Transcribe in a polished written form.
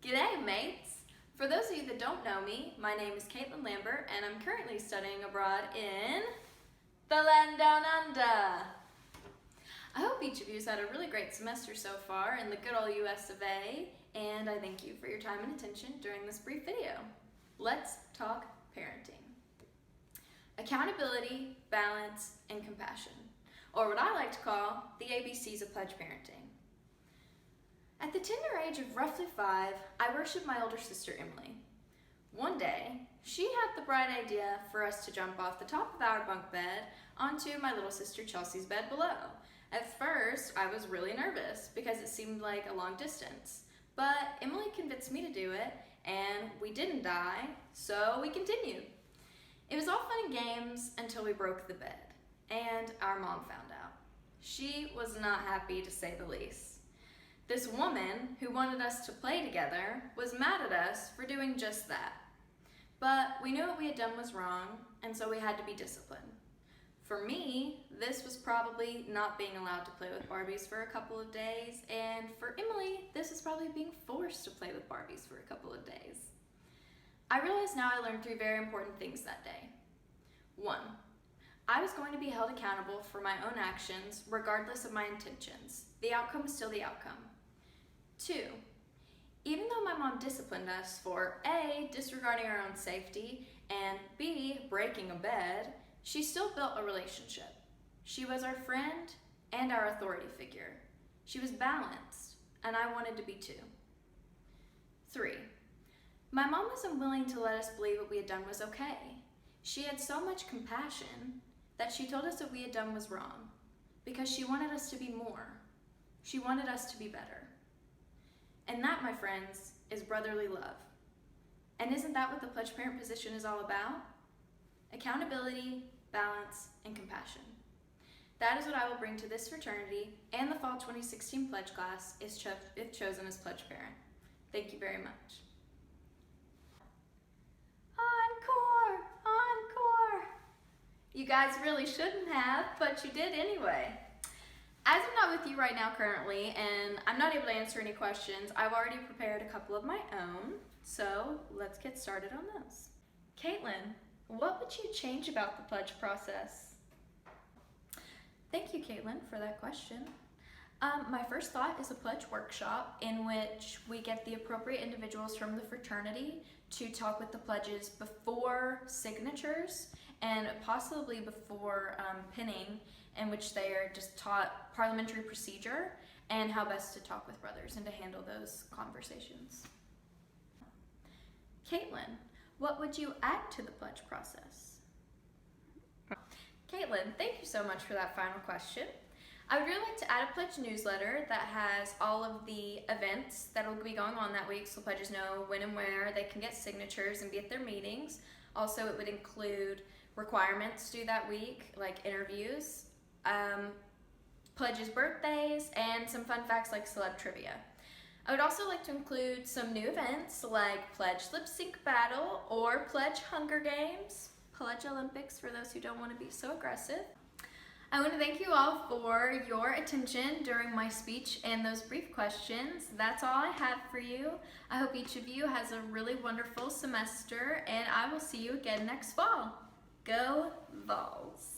G'day, mates! For those of you that don't know me, my name is Kaitlin Lambert, and I'm currently studying abroad in the land down under. I hope each of you has had a really great semester so far in the good old US of A, and I thank you for your time and attention during this brief video. Let's talk parenting. Accountability, balance, and compassion, or what I like to call the ABCs of pledge parenting. At the tender age of roughly 5, I worshiped my older sister Emily. One day, she had the bright idea for us to jump off the top of our bunk bed onto my little sister Chelsea's bed below. At first, I was really nervous because it seemed like a long distance, but Emily convinced me to do it, and we didn't die, so we continued. It was all fun and games until we broke the bed, and our mom found out. She was not happy, to say the least. This woman, who wanted us to play together, was mad at us for doing just that. But we knew what we had done was wrong, and so we had to be disciplined. For me, this was probably not being allowed to play with Barbies for a couple of days, and for Emily, this was probably being forced to play with Barbies for a couple of days. I realize now I learned 3 very important things that day. 1, I was going to be held accountable for my own actions regardless of my intentions. The outcome is still the outcome. 2, even though my mom disciplined us for A, disregarding our own safety, and B, breaking a bed, she still built a relationship. She was our friend and our authority figure. She was balanced, and I wanted to be too. 3, my mom was unwilling to let us believe what we had done was okay. She had so much compassion that she told us that we had done was wrong because she wanted us to be more. She wanted us to be better. And that, my friends, is brotherly love. And isn't that what the pledge parent position is all about? Accountability, balance, and compassion. That is what I will bring to this fraternity and the fall 2016 pledge class if chosen as pledge parent. Thank you very much. Encore! Encore! You guys really shouldn't have, but you did anyway. As I'm not with you right now currently, and I'm not able to answer any questions, I've already prepared a couple of my own, so let's get started on those. Kaitlin, what would you change about the pledge process? Thank you, Kaitlin, for that question. My first thought is a pledge workshop in which we get the appropriate individuals from the fraternity to talk with the pledges before signatures and possibly before pinning, in which they are just taught parliamentary procedure and how best to talk with brothers and to handle those conversations. Kaitlin, what would you add to the pledge process? Kaitlin, thank you so much for that final question. I would really like to add a pledge newsletter that has all of the events that will be going on that week so pledges know when and where they can get signatures and be at their meetings. Also, it would include requirements due that week, like interviews, pledges' birthdays, and some fun facts like celeb trivia. I would also like to include some new events like Pledge Lip Sync Battle or Pledge Hunger Games, Pledge Olympics for those who don't want to be so aggressive. I want to thank you all for your attention during my speech and those brief questions. That's all I have for you. I hope each of you has a really wonderful semester, and I will see you again next fall. Go Vols!